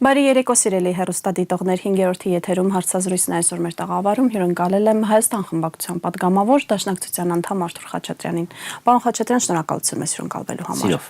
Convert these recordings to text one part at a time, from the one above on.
Բարի երեկո սիրելի հեռուստադիտողներ, 5-րդի եթերում հարցազրույցն այսօր մեր տաղավարում հյուրընկալել եմ Հայաստան խմբակցության պատգամավոր Դաշնակցության անդամ Արթուր Խաչատրյանին։ Պարոն Խաչատրյան, շնորհակալություն մեզ հյուրընկալվելու համար։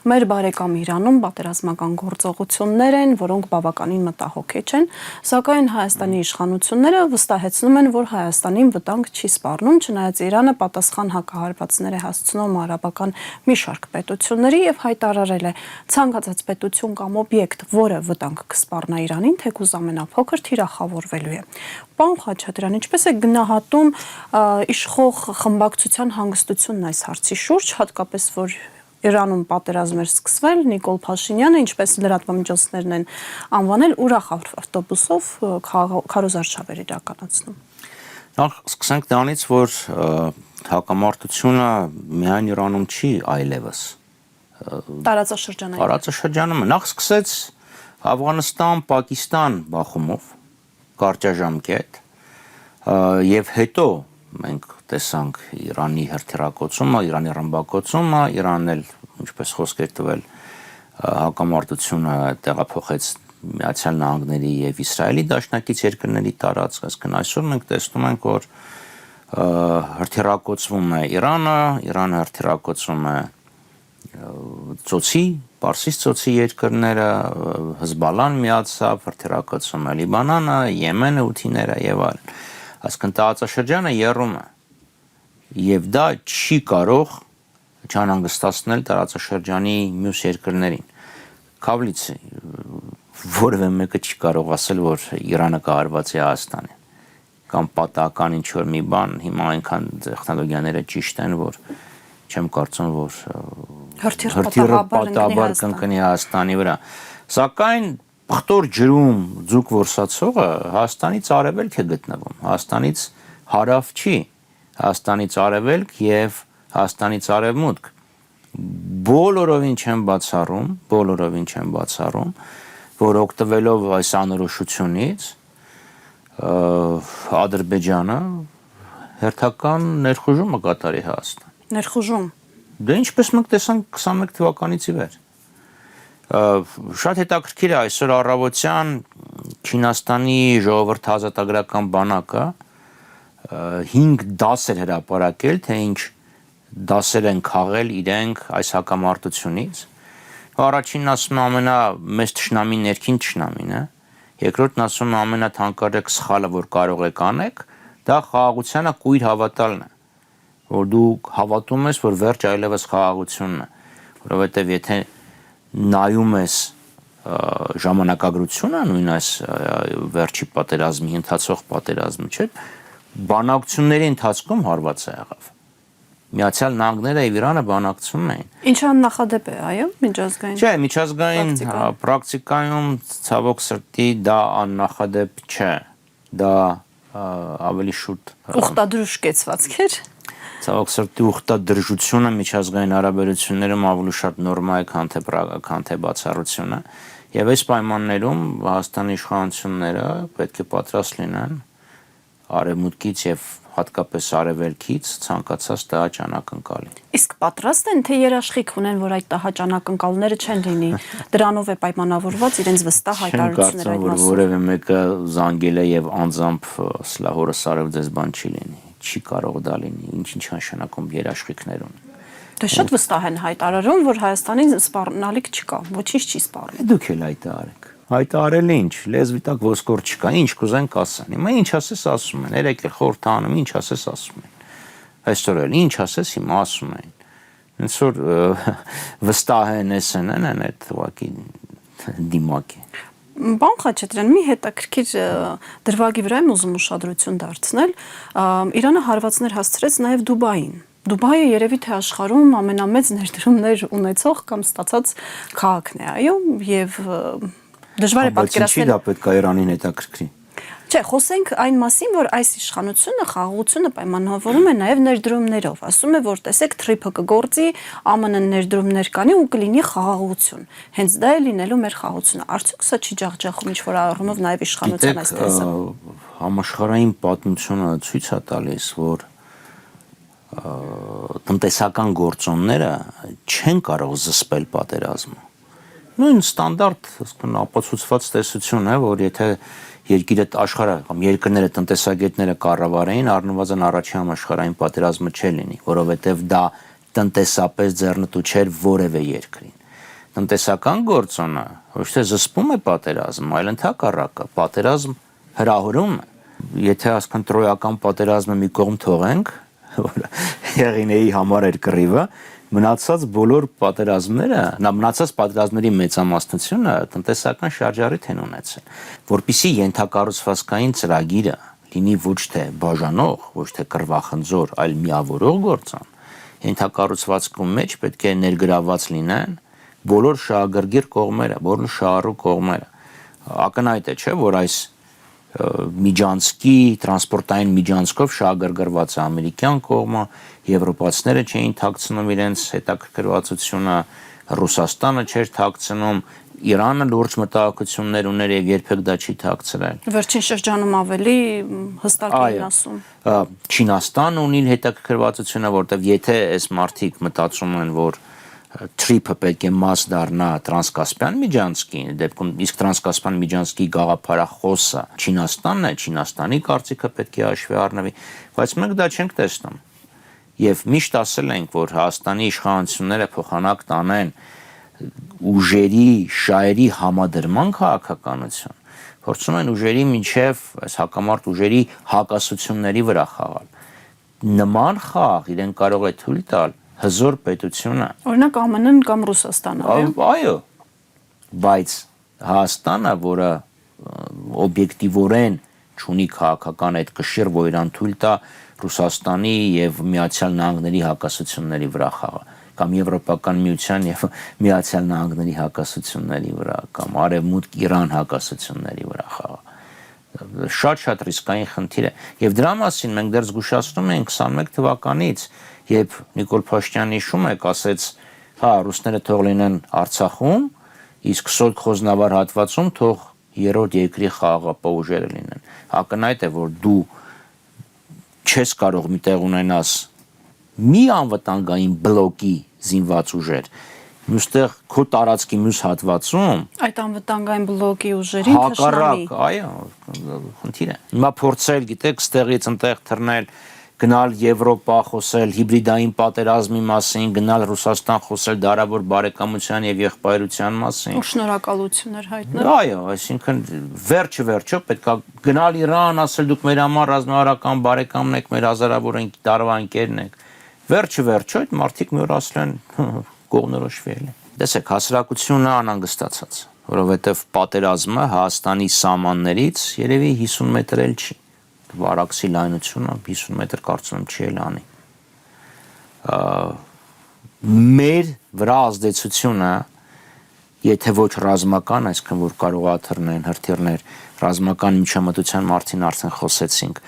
Մեր բարեկամ Իրանում պատերազմական գործողություններ են, որոնք բավականին մտահոգիչ են, սակայն Հայաստանի իշխանությունները վստահեցնում են, որ Հայաստանին վտանգ չի սպառնում, չնայած Իրանը պատասխան հակահարվածներ է հասցնում արաբական մի շարք պետությունների եւ հայտարարել է ցանկացած պետություն կամ օբյեկտ, որը վտանգ կսպառնա Իրանին, թեկուզ ամենափոքր թիրախավորվելու է։ Պարոն Խաչատրյան, ինչպես է գնահատում իշխող խմբակցության հանգստությունն այս հարցի շուրջ, հատկապես որ Իրանում պատերազմ էր սկսվել, Նիկոլ Փաշինյանը, ինչպես լրատվամիջոցներն են անվանել, ուրախ ավտոբուսով քարոզարշավ էր իրականացնում։ Նախ սկսենք դրանից, որ հակամարտությունը միայն Իրանում չի այլևս։ Տարածաշրջանում նախ սկսեց Աֆղանստան, Պակիստան բախումով, կարճաժամկետ, եւ հետո մենք տեսանք Իրանի հրթիռակոծումը, Իրանի ռմբակոծումը, Իրանն էլ, ինչպես խոսք էր տվել, հակամարտությունը տեղափոխեց Միացյալ Նահանգների եւ Իսրայելի դաշնակից երկրների տարածք, այսինքն այսօր մենք տեսնում ենք, որ հրթիռակոծվում է Իրանը հրթիռակոծում է ծոցի, Պարսից ծոցի երկրները, Հզբալան միացավ, հրթիռակոծում է Լիբանանը, Եմենը, Հութիները եւ այլն։ Այսինքն տարածաշրջանը եռում է եւ դա չի կարող չանհանգստացնել տարածաշրջանի մյուս երկրներին։ Քավլիցի որևէ մեկը չի կարող ասել, որ Իրանը կահարված է Հայաստանին կամ պատահական ինչ որ մի բան, հիմա այնքան տեխնոլոգիաները ճիշտ են, որ չեմ կարծում, որ հրթիռը պատահաբար կընկնի Հայաստանի վրա։ Սակայն պղտոր ջրում ձուկ որսացողը Հայաստանից արևելք է գտնվում, Հայաստանից հարավ չի, Հայաստանից արևելք եւ Հայաստանից արևմուտք։ Բոլորովին չեմ բացառում, որ օգտվելով այս անորոշությունից Ադրբեջանը հերթական ներխուժումը կատարի Հայաստան։ Ներխուժում։ Դե ինչպես մենք տեսանք 21 թվականից ի վեր։ Շատ հետաքրքիր է այսօր առավոտյան Չինաստանի ժողովրդ ազատագրական բանակը 5 դասեր հրապարակել, թե ինչ դասեր են քաղել իրենք այս հակամարտությունից։ Առաջինն ասում է ամենամեծ թշնամին ներքին թշնամին է, երկրորդն ասում է ամենաթանկարժեք սխալը, որ կարող եք անեք, դա խաղաղությանը կույր հավատալն է, որ դու հավատում ես, որ վերջ այլևս խաղաղությունն է, որովհետև եթե նայում ես ժամանակագրությունը, նույն այս վերջի պատերազմի, ընթացող պատերազմի, չէ՞, բանակցությունների ընթացքում հարված է եղավ։ Միացյալ Նահանգները եւ Իրանը բանակցում էին։ Ինչ աննախադեպ է, այո, միջազգային։ Չէ, միջազգային պրակտիկայում ցավոք սրտի դա աննախադեպ չէ։ Դա ավելի շուտ ուխտադրուժ կեցվածք էր։ Ցավոք սրտի ուխտադրժությունը միջազգային հարաբերություններում ավելի շատ նորմա է, քան թե բացառությունը։ Եվ այս պայմաններում Հայաստանի իշխանությունները պետք է պատրաստ լինեն արևմուտքից եւ հատկապես արևելքից ցանկացած տհաճ անակնկալի։ Իսկ պատրաստ են, թե երաշխիք ունեն, որ այդ տհաճ անակնկալները չեն լինի, դրանով է պայմանավորված իրենց վստահ հայտարարությունները այդ մասով։ Որևէ մեկը զանգել է եւ անձամբ սլահորը սարև ձեզ բան չի լինի, չի կարող դա լինի, ինչ նշանակում երաշխիքներ ունի։ Դե շատ վստահ են հայտարարում, որ Հայաստանին սպառնալիք չկա, ոչինչ չի սպառնում։ Դուք էլ հայտարարեք։ Հայտարարել ինչ, լեզվի տակ ոսկոր չկա, ինչ կուզենք ասեն։ Հիմա ինչ ասես ասում են, երեք էլ խորհրդանում ինչ ասես ասում են։ Այսօր էլ ինչ ասես հիմա ասում են։ Ոնց որ վստահ են են այդ ուղղակի դիմակի։ Պարոն Խաչատրյան, մի հետաքրքիր դրվագի վրա եմ ուզում ուշադրություն դարձնել։ Իրանը հարվածներ հասցրեց նաև Դուբային։ Դուբայը երևի թե աշխարհում ամենամեծ ներդրումներ ունեցող կամ ստացած քաղաքն է, այո, եւ դժվար է պատկերացնել։ Դա պետք է Իրանին հետաքրքրի։ Չէ, խոսենք այն մասին, որ այս իշխանությունը խաղաղությունը պայմանավորում է նաև ներդրումներով։ Ասում է, որ տեսեք, թրիփը կգործի, ԱՄՆ ներդրումներ կանի ու կլինի խաղաղություն։ Հենց դա է լինելու մեր խաղաղությունը։ Արդյոք սա չի ջախջախում ինչ-որ առումով նաև իշխանության այս տեսը։ Համաշխարհային պատմությունը ցույց է տալիս, որ տնտեսական գործոնները չեն կարող զսպել պատերազմը։ նույն ստանդարտ ապացուցված տեսություն է, որ եթե երկիրը աշխարհը կամ երկրները տնտեսագետները կառավարեին, առնվազն առաջին համաշխարհային պատերազմը չէ լինի, որովհետև դա տնտեսապես ձեռնտու չէր որևէ երկրին։ Տնտեսական գործոնը ոչ թե զսպում է պատերազմ, այլ ընդհակառակը, պատերազմ հրահրում է։ Եթե ասկան տրոյական պատերազմը մի կողմ թողենք, որ Հեղինեի համար էր կռիվը, մնացած բոլոր պատերազմները, մնացած պատերազմների մեծամասնությունը տնտեսական շարժառիթ են ունեցել, որպիսի ենթակառուցվածքային ծրագիրը լինի ոչ թե բաժանող, ոչ թե կռվախնձոր, այլ միավորող գործոն, ենթակառուցվածքում մեջ պետք է ներգրաված լինեն բոլոր շահագրգիռ կողմերը, բոլոր շահառու կողմերը։ Ակնհայտ է, չէ, որ այս միջանցքի տրանսպորտային միջանցքով շահագրգռված է ամերիկյան կողմը, եվրոպացիները չէին թաքցնում իրենց հետաքրքրվածությունը, Ռուսաստանը չէր թաքցնում, Իրանը լուրջ մտահոգություններ ուներ եւ երբեք դա չի թաքցրել։ Վերջին շրջանում ավելի հստակ էին ասում։ Չինաստանը ունի հետաքրքրվածությունը, որտեղ եթե այս մարդիկ մտածում են, որ թրիփը պետք է մաս դառնա տրանսկասպյան միջանցքի, դեպքում իսկ տրանսկասպյան միջանցքի գաղափարախոսը Չինաստանն է, Չինաստանի կարծիքը պետք է հաշվի առնվի, բայց մենք դա չենք տեսնում։ Եվ միշտ ասել ենք, որ Հայաստանի իշխանությունները փոխանակ տանեն ուժերի, շահերի համադրման քաղաքականություն, փորձում են ուժերի մինչև այս հակամարտ ուժերի հակասությունների վրա խաղալ։ Նման խաղ իրեն կարող է թույլ տալ հզոր պետությունը։ Օրինակ ԱՄՆ-ն կամ Ռուսաստանը, այո, բայց Հայաստանը, որը օբյեկտիվորեն չունի քաղաքական այդ կշիռ, որ իրան թույլ տա Ռուսաստանի եւ Միացյալ Նահանգների հակասությունների վրա խաղա, կամ Եվրոպական միության եւ Միացյալ Նահանգների հակասությունների վրա, կամ Արևմուտք-Իրան հակասությունների վրա խաղա։ Շատ ռիսկային խնդիր է։ Եվ դրա մասին մենք դեռ զգուշացնում ենք 21 թվականից, երբ Նիկոլ Փաշինյանն հիշում եք, ասեց, հա, ռուսները թող լինեն Արցախում, իսկ Սոտ Խոզնավար հատվածում թող երրորդ երկրի խաղաղապահ ուժերը լինեն։ Ակնհայտ է, որ դու չես կարող միտեղ ունենաս մի անվտանգային բլոկի զինված ուժեր, մյուստեղ քո տարածքի մյուս հատվածում այդ անվտանգային բլոկի ուժերին թշնամի։ Այո, խնդիր է։ Հիմա փորձել, գիտեք, ստեղից ընտեղ թռնել, գնալ Եվրոպա խոսել հիբրիդային պատերազմի մասին, գնալ Ռուսաստան խոսել դարավոր բարեկամության եւ եղբայրության մասին։ Ու շնորհակալություններ հայտնել։ Այո, այսինքն վերջը պետք է գնալ Իրան, ասել դուք մեր համար ռազմավարական բարեկամն եք, մեր հազարավոր տարվա ընկերն եք։ Վերջը այդ մարդիկ մի օր ասել են կողմնորոշվել է։ Տեսեք, հասարակությունը անհանգստացած, որովհետև պատերազմը Հայաստանի սահմաններից երևի 50 մետր էլ չի։ Վարակսի լայնությունը 50 մետր կարծում եմ չի էլ անի։ Մեր վրա ազդեցությունը, եթե ոչ ռազմական, այսինքն որ կարող է թռնեն հրթիռներ, ռազմական միջամտության մասին արդեն խոսեցինք,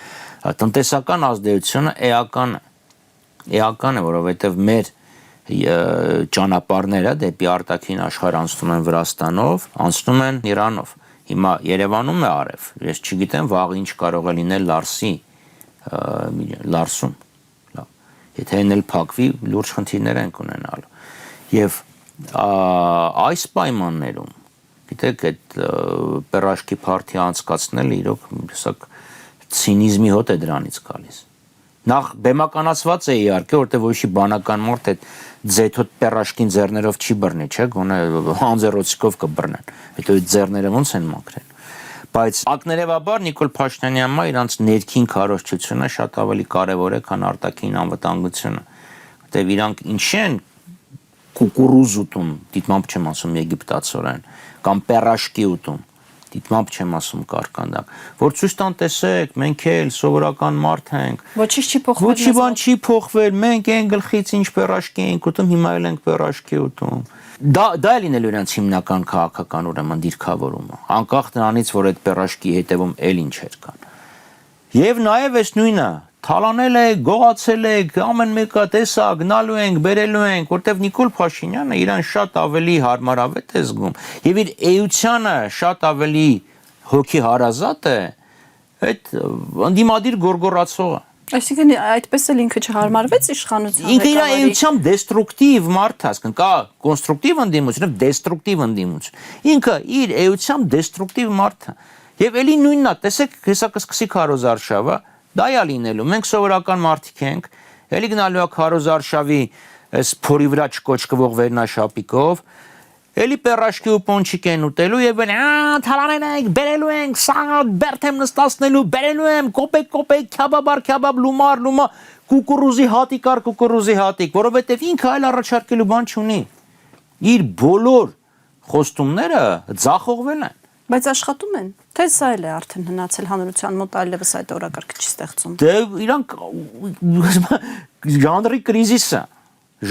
տնտեսական ազդեցությունը էական է, որովհետև մեր ճանապարհները դեպի արտաքին աշխարհ անցնում են Վրաստանով, անցնում են Իրանով։ Հիմա Երևանում է արև, ես չգիտեմ վաղ ինչ կարող է լինել Լարսում։ Եթե այն էլ փակվի, լուրջ խնդիրներ են ունենալու։ Եվ այս պայմաններում, գիտեք, այդ պերաշկի փարթի անցկացնելը իրոք հեսակ ցինիզմի հոտ է դրանից գալիս։ Նախ բեմականացված է իհարկե, որտեղ ոչի բանական մարդ այդ ձեթոտ պերաշկին ձեռներով չի բռնի, չէ՞, գոնե հանձերոցիկով կբռնեն։ Հետո այդ ձեռները ոնց են մաքրեն։ Բայց ակներևաբար Նիկոլ Փաշինյանի համար իրանց ներքին քարոզչությունը շատ ավելի կարևոր է, քան արտաքին անվտանգությունը։ Որտեղ իրանք ինչի են կուկուրուզ ուտում, դիտմամբ չեմ ասում եգիպտացորեն, կամ պերաշկի ուտում, դիտմամբ չեմ ասում կարկանդակ, որ ցույց տան տեսեք, մենք էլ սովորական մարդ ենք։ Ոչինչ չի փոխվել։ Ոչի բան չի փոխվել, մենք այն գլխից ինչ պերաշկի ենք ուտում, հիմա էլ ենք պերաշկի ուտում։ Դա է լինելու իրենց հիմնական քաղաքական ուրեմն դիրքավորումը, անկախ նրանից, որ այդ պերաշկի հետևում էլ ինչեր կան։ Եվ նաև այս նույնը թալանել եք, գողացել եք, ամեն մեկը տեսա, գնալու ենք, բերելու ենք, որտեվ Նիկոլ Փաշինյանը իրան շատ ավելի հարմարավետ է զգում եւ իր էությանը շատ ավելի հոգի հարազատ է այդ ընդդիմադիր գորգորացողը։ Այսինքն այդպես էլ ինքը չհարմարվեց իշխանության ինքը իր էությամբ դեստրուկտիվ մարդ է, ասկան կա կոնստրուկտիվ ընդդիմություն եւ դեստրուկտիվ ընդդիմություն։ Ինքը իր էությամբ դեստրուկտիվ մարդ է։ Եվ էլի նույնն է, տեսեք, հեսա կսկսի Քարոզարշավը, դա է լինելու։ Մենք սովորական մարդիկ ենք, էլի գնալու է Քարոզարշավի այս փորի վրա չկոչկվող վերնաշապիկով, էլի պերաշկի ու պոնչիկ են ուտելու եւ թալանել ենք, բերելու ենք, սաղ բերթեմ նստացնելու, բերելու եմ, կոպեկ, քյաբաբ, լումար, կուկուրուզի հատիկ, որովհետեւ ինքը այլ առաջարկելու բան չունի։ Իր բոլոր խոստումները ձախողվել են։ Բայց աշխատում են։ Թե սա էլ է արդեն հնացել հանրության մոտ այլևս այդ օրակարգը չի ստեղծում։ Դե իրանք ժանրի կրիզիս է։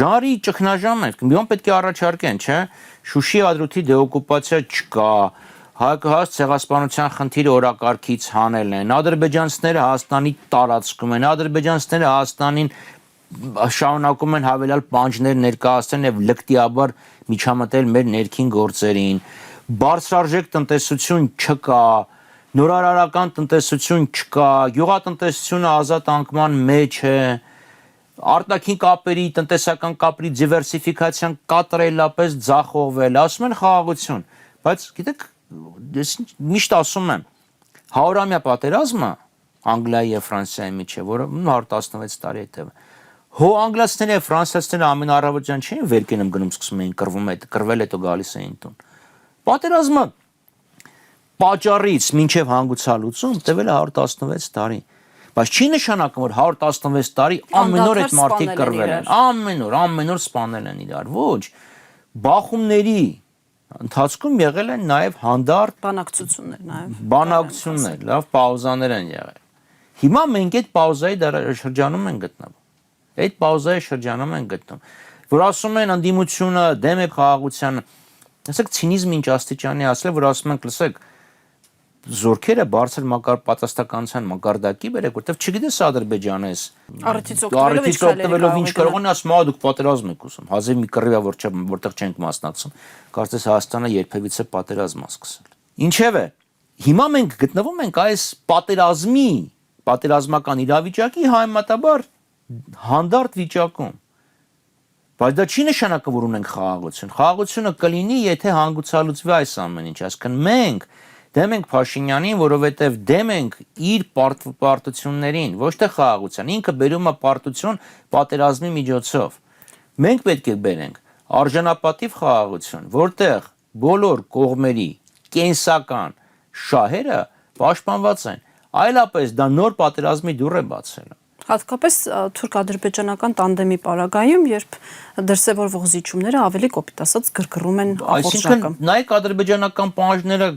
Ժանրի ճգնաժամ է։ Միոն պետք է առաջարկեն, չէ՞։ Շուշի ադրուտի դեօկուպացիա չկա, հայկահաց ցեղասպանության խնդիրը օրակարգից հանելն են, ադրբեջանցիները Հայաստանի տարածքում են, ադրբեջանցիները Հայաստանին շարունակում են հավելյալ պանջներ ներկայացնել եւ լկտիաբար միջամտել մեր ներքին գործերին, բարձրարժեք տնտեսություն չկա, նորարարական տնտեսություն չկա, գյուղատնտեսությունը ազատ անկման մեջ է, արտաքին կապերի, տնտեսական կապերի դիվերսիֆիկացիան կատարելապես ձախողվել, ասում են խաղաղություն, բայց գիտեք, ես միշտ ասում եմ, 100-ամյա պատերազմը Անգլիայի եւ Ֆրանսիայի միջեւ, որը 116 տարի հետեւ հո անգլիացիները եւ ֆրանսիացիները ամեն առավոտյան չէին վերկենում գնում սկսում էին կռվել հետո գալիս էին տուն։ Պատերազմը պատճառից մինչև հանգուցալուծում տևել է 116 տարի։ Բայց չի նշանակում, որ 116 տարի ամեն օր այդ մարդիկ կռվել են։ Ամեն օր սպանել են իրար։ Ոչ։ Բախումների ընթացքում եղել են նաև հանդարտ բանակցություններ նաև։ Բանակցություններ, լավ պաուզաներ են եղել։ Հիմա մենք այդ պաուզայի շրջանում ենք գտնվում։ Այդ պաուզայի շրջանում են գտնում, որ ասում են ընդդիմությունը դեմ է խաղաղությանը։ Ասեք ցինիզմը ինչ աստիճանի ասել, որ ասում ենք, լսեք, զորքերը բարձր պատասխանատվության մակարդակի բերեք, որտեվ չգիտես Ադրբեջանես առիթից օգտվելով ինչ կարող են ասում, դուք պատերազմ եք ուզում, հազիվ մի կռվի որտեղ չենք մասնակցում։ Կարծես Հայաստանը երբևիցե պատերազմ է սկսել։ Ինչևէ, հիմա մենք գտնվում ենք այս պատերազմական իրավիճակի համեմատաբար հանդարտ վիճակում, բայց դա չի նշանակում, որ ունենք խաղաղություն։ Խաղաղությունը կլինի, եթե հանգուցալուծվի այս ամեն ինչ, այսինքն մենք դեմ ենք Փաշինյանին, որովհետև դեմ ենք իր պարտություններին, ոչ թե խաղաղության, ինքը բերում է պարտություն պատերազմի միջոցով։ Մենք պետք է բերենք արժանապատիվ խաղաղություն, որտեղ բոլոր կողմերի կենսական շահերը պաշտպանված են, այլապես դա նոր պատերազմի դուռ է բացել։ Հատկապես թուրք-ադրբեջանական տանդեմի պարագայում, երբ դրսևորվող զիջումները ավելի կոպիտ ասած գրգռում են ախորժակը։ Այսինքն նայեք ադրբեջանական պահանջները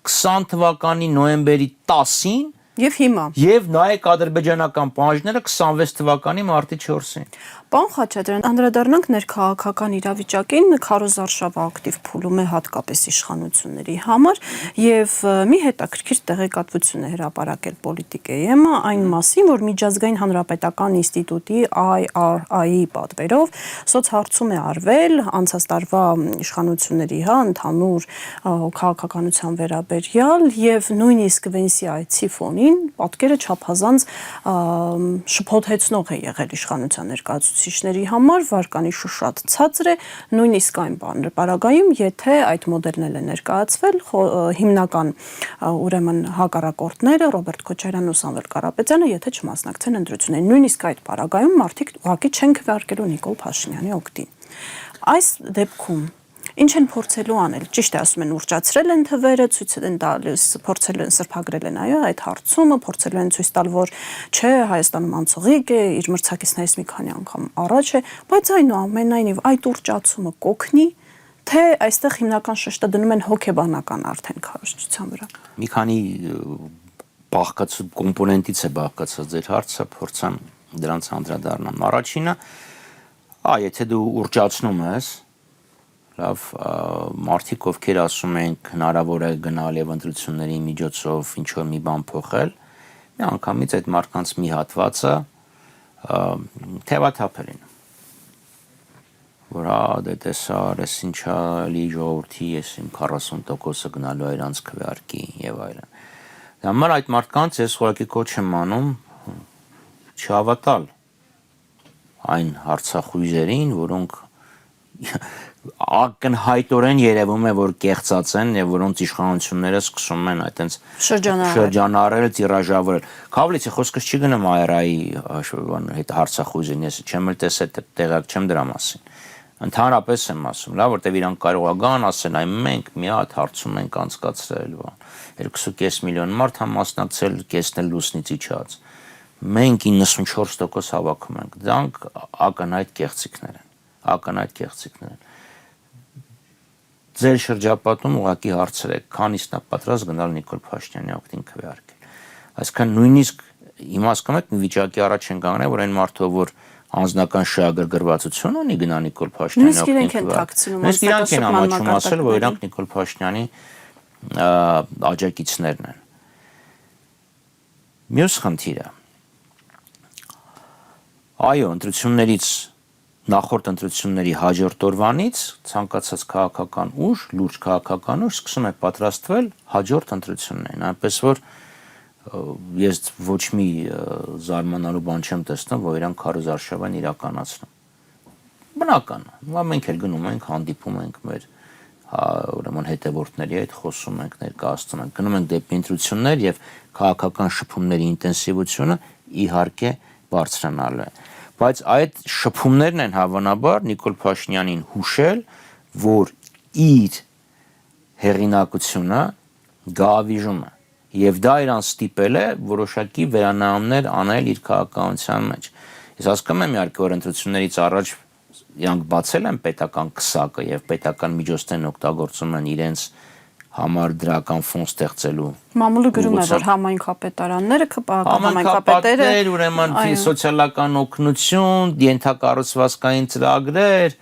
20 թվականի նոյեմբերի 10-ին եւ նայեք ադրբեջանական պահանջները 26 թվականի մարտի 4-ին։ Պարոն Խաչատրյան, անդրադառնանք ներքաղաքական իրավիճակին, Քարոզարշավը ակտիվ փուլում է հատկապես իշխանությունների համար եւ մի հետաքրքիր տեղեկատվություն է հրապարակել Պոլիտիկայ-ը այն մասին, որ Միջազգային հանրապետական ինստիտուտի IRI պատվերով սոցհարցում է արվել անցած տարվա իշխանությունների ընդհանուր քաղաքականության վերաբերյալ եւ նույնիսկ Վենսի այցի ֆոնին պատկերը չափազանց շփոթեցնող է եղել իշխանության ներկայացուցիչների համար, վարկանիշը շատ ցածր է, նույնիսկ այն պարագայում, եթե այդ մոդելն է ներկայացվել, հիմնական ուրեմն հակառակորդները Ռոբերտ Քոչարյանն ու Սամվել Կարապետյանը, եթե չմասնակցեն ընտրություններին, նույնիսկ այդ պարագայում մարդիկ ուղղակի չեն քվեարկելու Նիկոլ Փաշինյանի օգտին։ Այս դեպքում ինչ են փորձելու անել։ Ճիշտ է, ասում են ուռճացրել են թվերը, ցույց են տալիս, փորձել են սրբագրել են այո այդ հարցումը, փորձել են ցույց տալ, որ չէ, Հայաստանում անցողիկ է, իր մրցակիցներից մի քանի անգամ առաջ է, բայց այնուամենայնիվ այդ ուռճացումը կօգնի, թե այստեղ հիմնական շեշտը դնում են հոգեբանական արդեն քարոզչության վրա։ Մի քանի բաղկացած կոմպոնենտից է բաղկացած ձեր հարցը, փորձեմ դրանց անդրադառնամ։ Առաջինը, եթե դու ուռճացնում ես, լավ, մարդիկ ովքեր ասում են հնարավոր է գնալ եւ ընտրությունների միջոցով ինչ որ մի բան փոխել, մի անգամից այդ մարդկանց մի հատվածը թևաթափելին, որ դե տեսար, ես ինչա լի ժողովրդի, ես իմ 40%-ը գնալու է իրանց քվեարկի եւ այլն։ Դա համար այդ մարդկանց ես խորակի կոչ եմ անում չհավատալ այն հարցախույզերին, որոնք ակնհայտորեն երևում է, որ կեղծած են եւ որոնց իշխանությունները սկսում են այտենց շրջանառել, տիրաժավորել։ Քավլիցի խոսքս չի գնում ARI-ի հետ հարցախույզին, ես չեմ էլ տեսել, տեղյակ չեմ դրա մասին։ Ընդհանրապես եմ ասում, լավ, որտեվ իրանք կարող է գան, ասեն, այ մենք մի հատ հարցում ենք անցկացրել, 2.5 միլիոն մարդ համասնակցել, կեսն էլ լուսնից իջած։ Մենք 94% հավաքում ենք։ Դրանք ակնհայտ կեղծիքներ են, ակնհայտ կեղծիքներ են։ Ձեր շրջապատում ուղղակի հարցրեք, քանիսն է պատրաստ գնալ Նիկոլ Փաշինյանի օգտին քվեարկել։ Այսինքն նույնիսկ հիմա ասում եք մի վիճակի առաջ են կանգնել, որ այն մարդը, որ անձնական շահագրգռվածություն ունի գնա Նիկոլ Փաշինյանի օգտին քվեարկել։ Նույնիսկ իրանք են ամաչում ասել, որ իրանք Նիկոլ Փաշինյանի աջակիցներն են։ Մյուս խնդիրը այո, ընտրություններից նախորդ ընտրությունների հաջորդ օրվանից ցանկացած քաղաքական ուժ, լուրջ քաղաքական ուժ սկսում է պատրաստվել հաջորդ ընտրություններին, այնպես որ ես ոչ մի զարմանալու բան չեմ տեսնում, որ իրանք քարոզարշավ են իրականացնում։ Բնական է, մենք էլ գնում ենք, հանդիպում ենք մեր ուրեմն հետևորդների հետ, խոսում ենք, ներկայացնում ենք, գնում ենք դեպի ընտրություններ եւ քաղաքական շփումների ինտենսիվությունը իհարկե բարձրանալու է։ Բայց այդ շփումներն են հավանաբար Նիկոլ Փաշինյանին հուշել, որ իր հեղինակությունը գավիժում է եւ դա իրան ստիպել է որոշակի վերանայումներ անել իր քաղաքականության մեջ։ Ես հասկանում եմ իհարկե որ ընտրություններից առաջ իրանք բացել են պետական քսակը եւ պետական միջոցներն օգտագործում են իրենց համար դրական ֆոն ստեղծելու։ Մամուլը գրում է, որ համայնքապետարանները, համայնքապետերը, ուրեմն սոցիալական օգնություն, ենթակառուցվածքային ծրագրեր,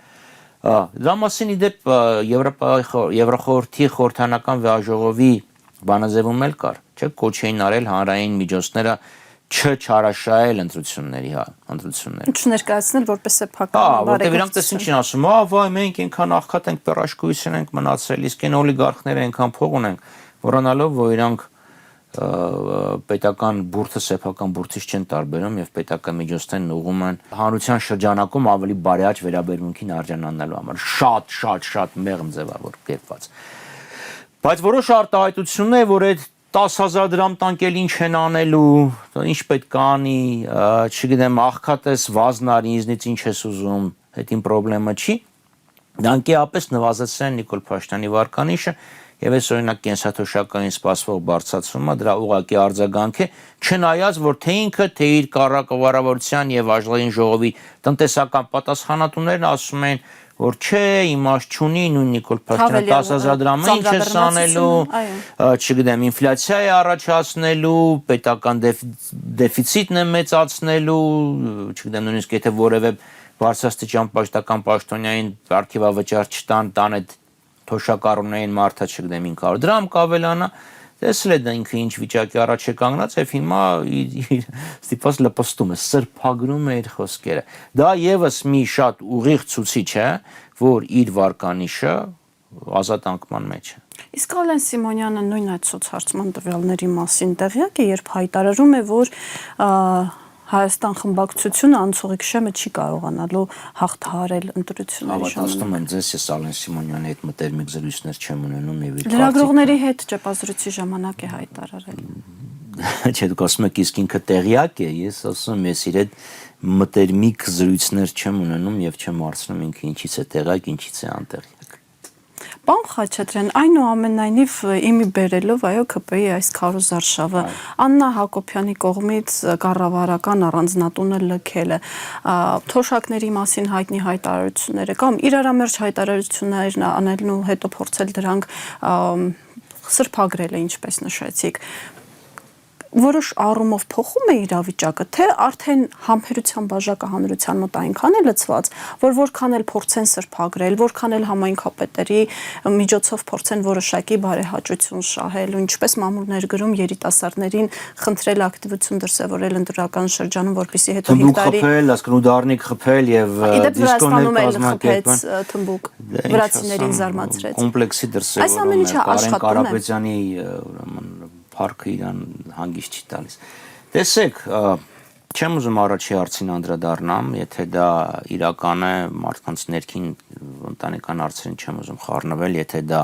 դրա մասին ի դեպ Եվրախորհրդի խորհրդանական վեաժողովի բանաձևում էլ կար, չէ՞, կոչ էին արել հանրային միջոցները չչարաշահել ընտրությունների, չներկայացնել որպես սեփական բարեկամություն։ Որտեղ իրանք տեսին չին ասում, վայ, մենք այնքան աղքատ ենք, պերաշկույսին ենք մնացել, իսկ այն օլիգարխները այնքան փող ունենք, որանալով, որ իրանք պետական բուրդը սեփական բուրդից չեն տարբերում եւ պետական միջոցներն ուղղում են հանրության շրջանակում ավելի բարեաճ վերաբերմունքին արժանանալու համար։ Շատ մեղմ ձևավոր կերպված։ Բայց որոշ արտահայտություններ, որ այդ 10,000 դրամ տանկել ինչ են անելու, ինչ պետք է անի, չգիտեմ, աղքատես վազնարի, ինձնից ինչ ես ուզում, այդ իմ պրոբլեմը չի, դանկեապես նվազեցրել են Նիկոլ Փաշինյանի վարկանիշը եւ այս օրինակ կենսաթոշակային սպասվող բարձրացումը դրա ուղղակի արձագանք է, չնայած որ թե ինքը, թե իր կառավարության եւ Ազգային ժողովի տնտեսական պատասխանատուներն ասում են, որ չէ, իմաստ չունի, նույն Նիկոլ Փաշինյանը 10,000 դրամը ինչ է անելու, չգիտեմ, ինֆլյացիա է առաջացնելու, պետական դեֆիցիտն է մեծացնելու, չգիտեմ, նույնիսկ եթե որևէ բարձրաստիճան պաշտական պաշտոնյային արխիվավճար չտան, տան այդ թոշակառուներին մարդը, չգիտեմ, 500 դրամ կավելանա, տեսել է դա ինքը ինչ վիճակի առաջ է կանգնած եւ հիմա ստիպված լպստում է, սրբագրում է իր խոսքերը։ Դա եւս մի շատ ուղիղ ցուցիչ է, որ իր վարկանիշը ազատ անկման մեջ է։ Իսկ Ալեն Սիմոնյանը նույն այդ սոցհարցման տվյալների մասին տեղյակ է, երբ հայտարարում է, որ Հայաստան խմբակցությունը անցողիկ շեմը չի կարողանալու հաղթահարել ընտրությունների ժամանակ։ Հավատացնում եմ ձեզ, ես Ալեն Սիմոնյանի հետ մտերմիկ զրույցներ չեմ ունենում եւ իր լրագրողների հետ ճեպազրույցի ժամանակ է հայտարարել։ Չէ, դուք ասում եք իսկ ինքը տեղյակ է, ես ասում եմ, ես իր հետ մտերմիկ զրույցներ չեմ ունենում եւ չեմ հարցնում ինքը ինչից է տեղյակ, ինչից է անտեղյակ։ Պարոն Խաչատրյան, այնուամենայնիվ իմի բերելով այո ԿՊ-ի այս քարոզարշավը Աննա Հակոբյանի կողմից կառավարական առանձնատունը լքելը, թոշակների մասին հայտնի հայտարարությունները կամ իրարամերժ հայտարարություններն անելն ու հետո փորձել դրանք սրբագրել է, ինչպես նշեցիք, որոշ առումով փոխում է իրավիճակը, թե արդեն համբերության բաժակը հանրության մոտ այնքան է լցված, որ որքան էլ փորձեն սրբագրել, որքան էլ համայնքապետերի միջոցով փորձեն որոշակի բարեհաճություն շահել, ու ինչպես մամուլներ գրում երիտասարդներին խնդրել ակտիվություն դրսևորել ընտրական շրջանում, որպեսզի հետո 5 տարի խփել, ասկնուդարնիկ խփել եւ դիսկոներ կազմակերպել, թմբուկ վրացիներին զարմացրեց։ Կոմպլեքսի դրսևորում է Կարեն Կարապետյանի ուրեմն փառքը իրան հանգիստ չի տալիս։ Տեսեք, Չեմ ուզում առաջի հարցին անդրադառնամ, եթե դա իրական է, մարդկանց ներքին ընտանեկան հարցերին չեմ ուզում խառնվել, եթե դա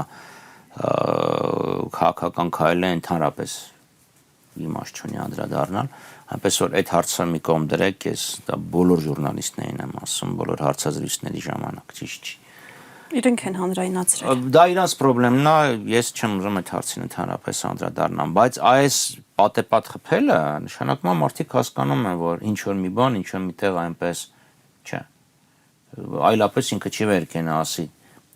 քաղաքական քայլ է, ընդհանրապես իմաստ չունի անդրադառնալ, այնպես որ այդ հարցը մի կողմ դրեք, ես դա բոլոր ժուրնալիստներին եմ ասում, բոլոր հարցազրույցների ժամանակ, ճիշտ չի։ Իրենք են հանրայնացրել։ Դա իրանց խնդիրն է, ես չեմ ուզում այդ հարցին ընդհանրապես անդրադառնամ, բայց այս պատեպատ խփելը նշանակում է մարդիկ հասկանում են, որ ինչ որ մի բան, ինչ որ մի տեղ այնպես չէ։ Այլապես ինքը չի վերկենա ասի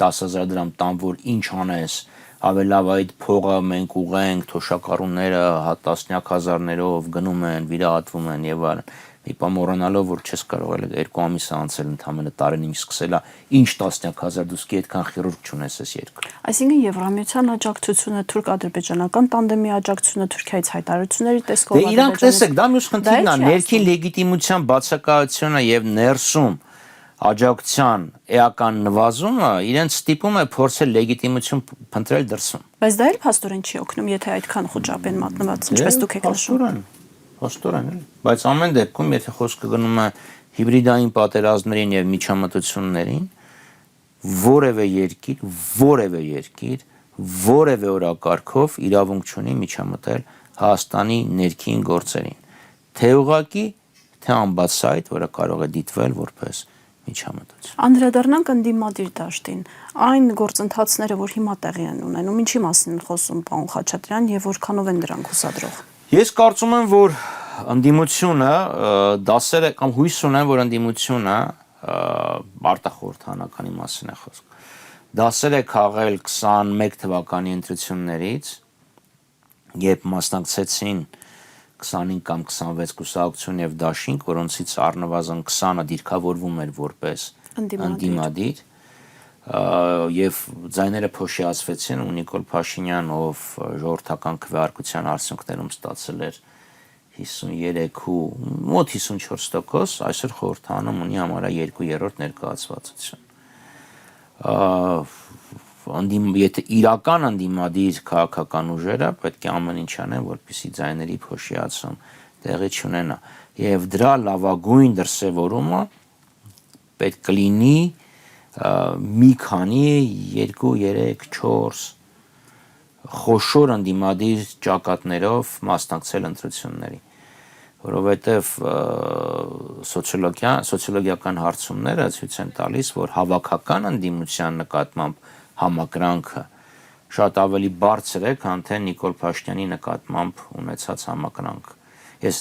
10,000 դրամ տամ, որ ինչ անես, ավելի լավ այդ փողը մենք ուղենք, թոշակառուները տասնյակ հազարներով գնում են, վիրահատվում են եւ այլն։ Մի բան մոռանալով, որ չես կարող էլ 2 ամիս անցել ընդամենը տարին ինչ սկսելա, ինչ տասնյակ հազար դուսկի այդքան խիրուրգ չունես այս երկրում։ Այսինքն Եվրամիության աջակցությունը, թուրք-ադրբեջանական տանդեմի աջակցությունը, Թուրքիայից հայտարարությունների տեսքով։ Դե իրանք տեսեք, դա մյուս խնդիրն է, ներքին լեգիտիմության բացակայությունը եւ ներսում աջակցության էական նվազումը իրենց ստիպում է փորձել լեգիտիմություն փնտրել դրսում։ Բայց դա էլ փաստորեն չի օգնում, եթե այդքան խոճապ են մատնված, ինչպես դուք եք նշում։ Փաստորեն, բայց ամեն դեպքում, եթե խոսքը գնում է հիբրիդային պատերազմներին եւ միջամտություններին, որևէ երկիր, որևէ օրակարգով իրավունք չունի միջամտել Հայաստանի ներքին գործերին։ Թե ուղղակի, թե անբացայտ, որը կարող է դիտվել որպես միջամտություն։ Անդրադառնանք ընդդիմադիր դաշտին, այն գործընթացները, որ հիմա տեղի են ունենում, ինչի մասին են խոսում պարոն Խաչատրյան եւ որքանով են դրանք հուսադրող։ Ես կարծում եմ, որ ընդդիմությունը դասերը կամ հույս ունեմ, որ ընդդիմությունը արտախորհրդանականի մասին է խոսքը։ Դասեր է քաղել 21 թվականի ընտրություններից, երբ մասնակցեցին 25 կամ 26 կուսակցություն եւ դաշինք, որոնցից առնվազն 20-ը դիրքավորվում էր որպես ընդդիմադիր, եւ ձայները փոշիացվեցին ու Նիկոլ Փաշինյան, ով ժողովրդական քվեարկության արդյունքներում ստացել էր 53 ու մոտ 54%, այսօր խորհրդանում ունի համարյա 2/3 ներկայացվածություն։ Եթե իրական ընդդիմադիր քաղաքական ուժերը պետք է ամեն ինչ անեն, որպեսզի ձայների փոշիացում տեղի չունենա, եւ դրա լավագույն դրսեւորումը պետք կլինի մի քանի 2, 3, 4 խոշոր ընդդիմադիր ճակատներով մասնակցել ընտրություններին, որովհետև սոցիոլոգիական հարցումները ցույց են տալիս, որ հավաքական ընդդիմության նկատմամբ համակրանքը շատ ավելի բարձր է, քան թե Նիկոլ Փաշինյանի նկատմամբ ունեցած համակրանքը։ Ես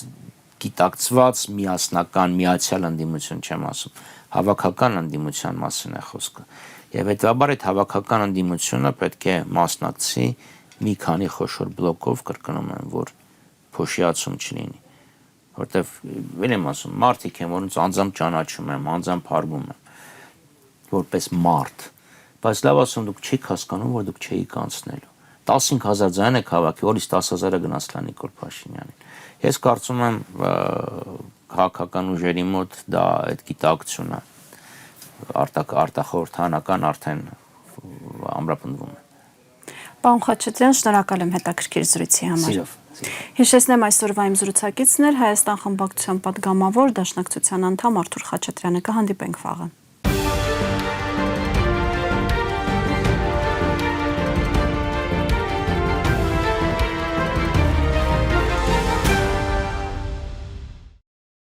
գիտակցված միասնական միացյալ ընդդիմություն չեմ ասում, հավաքական ընդդիմության մասին է խոսքը։ Եվ հետաբար այդ հավաքական ընդդիմությունը պետք է մասնակցի մի քանի խոշոր բլոկով, կրկնում եմ, որ փոշիացում չլինի, որտեվ ելեմ ասում, մարդիկ են, որոնց անձամբ ճանաչում եմ, անձամբ հարգում եմ, որպես մարդ, բայց լավ ասում, դուք չեք հասկանում, որ դուք չէիք անցնելու։ 15,000 ձայն եք հավաքի, որից 10,000-ը գնացել է Նիկոլ Փաշինյանին։ Ես կարծում եմ քաղաքական ուժերի մոտ դա այդ գիտակցությունը արտախորհրդանական արդեն ամրապնդվում է։ Պարոն Խաչատրյան, շնորհակալ եմ հետաքրքիր զրույցի համար։ Սիրով։ Հիշեցնեմ այսօրվա իմ զրուցակիցն էր Հայաստան խմբակցության պատգամավոր Դաշնակցության անդամ Արթուր Խաչատրյանը, կհանդիպենք վաղը։